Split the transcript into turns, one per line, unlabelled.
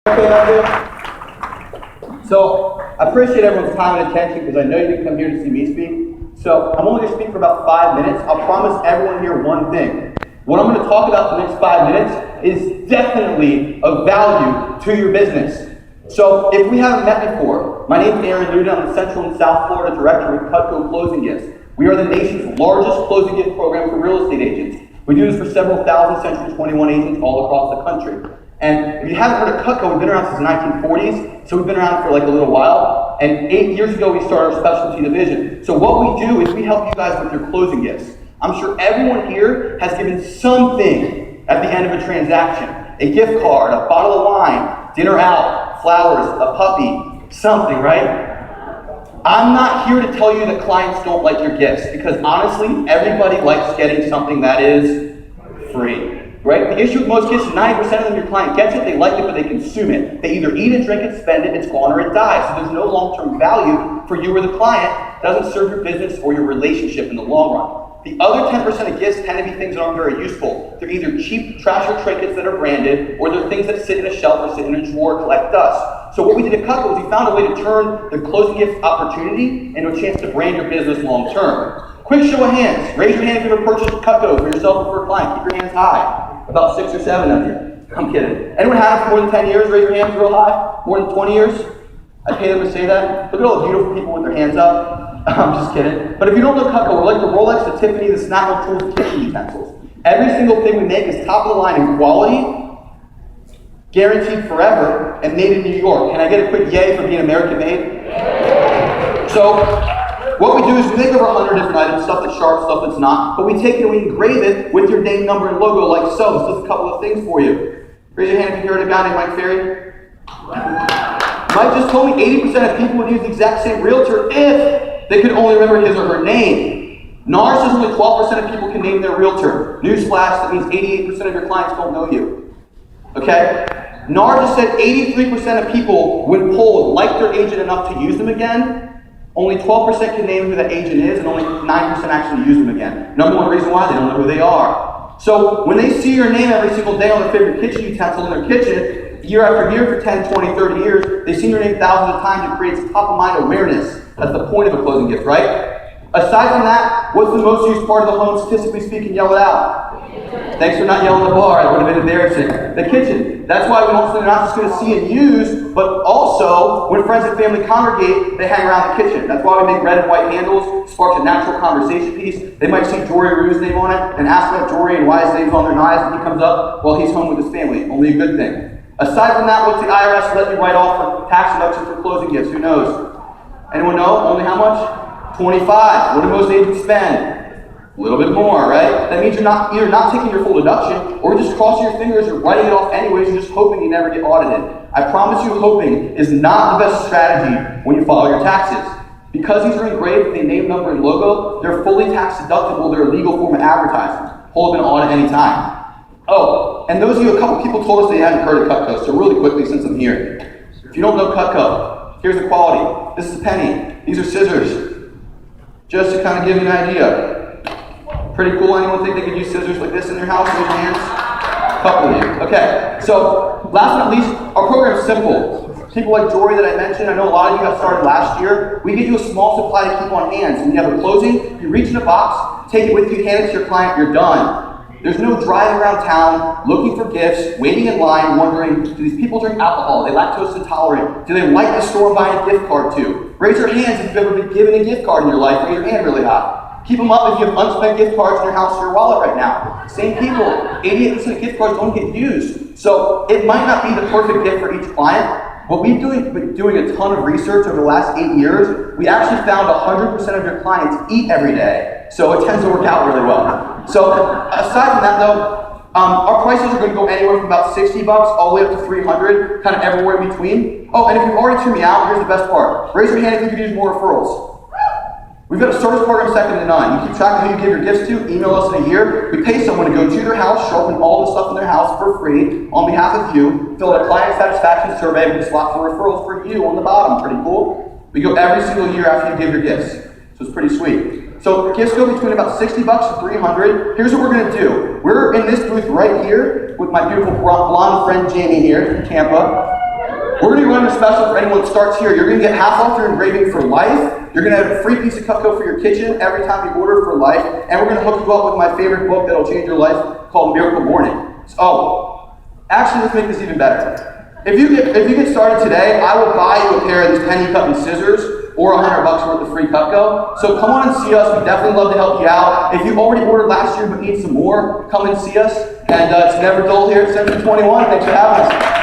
Okay, that's it. So, I appreciate everyone's time and attention because I know you didn't come here to see me speak. So, I'm only going to speak for about 5 minutes. I'll promise everyone here one thing. What I'm going to talk about the next 5 minutes is definitely of value to your business. So, if we haven't met before, my name is Ludin. I'm the Central and South Florida Director with Cutco Closing Gifts. We are the nation's largest closing gift program for real estate agents. We do this for several thousand Central 21 agents all across the country. And if you haven't heard of Cutco, we've been around since the 1940s, so we've been around for like a little while. And 8 years ago, we started our specialty division. So what we do is we help you guys with your closing gifts. I'm sure everyone here has given something at the end of a transaction. A gift card, a bottle of wine, dinner out, flowers, a puppy, something, right? I'm not here to tell you that clients don't like your gifts, because honestly, everybody likes getting something that is free. Right? The issue with most gifts is 90% of them, your client gets it, they like it, but they consume it. They either eat it, drink it, spend it, it's gone, or it dies. So there's no long-term value for you or the client. It doesn't serve your business or your relationship in the long run. The other 10% of gifts tend to be things that aren't very useful. They're either cheap trash or trinkets that are branded, or they're things that sit in a shelf or sit in a drawer, collect dust. So what we did at Cutco was we found a way to turn the closing gift opportunity into a chance to brand your business long-term. Quick show of hands. Raise your hand if you've ever purchased Cutco for yourself or for a client. Keep your hands high. About 6 or 7 of you. I'm kidding. Anyone had it for more than 10 years? Raise your hands real high. More than 20 years? I pay them to say that. Look at all the beautiful people with their hands up. I'm just kidding. But if you don't know Cutco, we're like the Rolex, the Tiffany, the Snapple tools, and kitchen utensils. Every single thing we make is top of the line in quality, guaranteed forever, and made in New York. Can I get a quick yay for being American made? So, what we do is we make over 100 different items, stuff that's sharp, stuff that's not, but we take it and we engrave it with your name, number, and logo like so. This does a couple of things for you. Raise your hand if you heard of a guy named Mike Ferry. Mike just told me 80% of people would use the exact same realtor if they could only remember his or her name. NAR says only 12% of people can name their realtor. Newsflash, that means 88% of your clients don't know you. Okay? NAR just said 83% of people, when polled, like their agent enough to use them again. Only 12% can name who that agent is, and only 9% actually use them again. Number one reason why, they don't know who they are. So when they see your name every single day on their favorite kitchen utensil in their kitchen, year after year for 10, 20, 30 years, they've seen your name thousands of times. It creates top-of-mind awareness. That's the point of a closing gift, right? Aside from that, what's the most used part of the home, statistically speaking? Yell it out. Thanks for not yelling the bar. That would have been embarrassing. The kitchen. That's why we want something they're not just going to see and use, but also, when friends and family congregate, they hang around the kitchen. That's why we make red and white handles. Sparks a natural conversation piece. They might see Jory Rue's name on it and ask about Jory and why his name's on their knives when he comes up while he's home with his family. Only a good thing. Aside from that, what's the IRS let you write off for tax deductions for closing gifts? Who knows? Anyone know? Only how much? 25. What do most agents spend? A little bit more, right? That means you're either not taking your full deduction, or you're just crossing your fingers, you're writing it off anyways, you're just hoping you never get audited. I promise you, hoping is not the best strategy when you file your taxes. Because these are engraved with a name, number, and logo, they're fully tax deductible, they're a legal form of advertising. Hold up an audit anytime. Oh, and those of you, a couple people told us they hadn't heard of Cutco, so really quickly since I'm here. If you don't know Cutco, here's the quality. This is a penny. These are scissors. Just to kind of give you an idea. Pretty cool. Anyone think they could use scissors like this in their house? Raise your hands. A couple of you. Okay. So, last but not least, our program is simple. People like Jory that I mentioned, I know a lot of you got started last year. We give you a small supply to keep on hand. So when you have a closing, you reach in a box, take it with you, hand it to your client, you're done. There's no driving around town, looking for gifts, waiting in line, wondering, do these people drink alcohol? Are they lactose intolerant? Do they like the store and buy a gift card too? Raise your hands if you've ever been given a gift card in your life. Raise your hand really high. Keep them up if you have unspent gift cards in your house or your wallet right now. Same people. 88% of gift cards don't get used. So it might not be the perfect gift for each client. But we've been doing a ton of research over the last 8 years. We actually found 100% of your clients eat every day. So it tends to work out really well. So aside from that though, our prices are going to go anywhere from about $60 all the way up to $300, kind of everywhere in between. Oh, and if you've already tuned me out, here's the best part. Raise your hand if you could use more referrals. We've got a service program second to none. You keep track of who you give your gifts to, email us in a year. We pay someone to go to their house, show them all the stuff in their house for free on behalf of you, fill out a client satisfaction survey with a slot for referrals for you on the bottom. Pretty cool. We go every single year after you give your gifts. So it's pretty sweet. So gifts go between about $60 to $300. Here's what we're going to do. We're in this booth right here with my beautiful blonde friend Jamie here from Tampa. We're going to be running a special for anyone that starts here. You're going to get half off your engraving for life. You're going to have a free piece of Cutco for your kitchen every time you order for life. And we're going to hook you up with my favorite book that'll change your life called Miracle Morning. Oh, actually, let's make this even better. If you get started today, I will buy you a pair of these penny cutting scissors or $100 worth of free Cutco. So come on and see us. We definitely love to help you out. If you already ordered last year but need some more, come and see us. And it's never dull here at C21. Thanks for having us.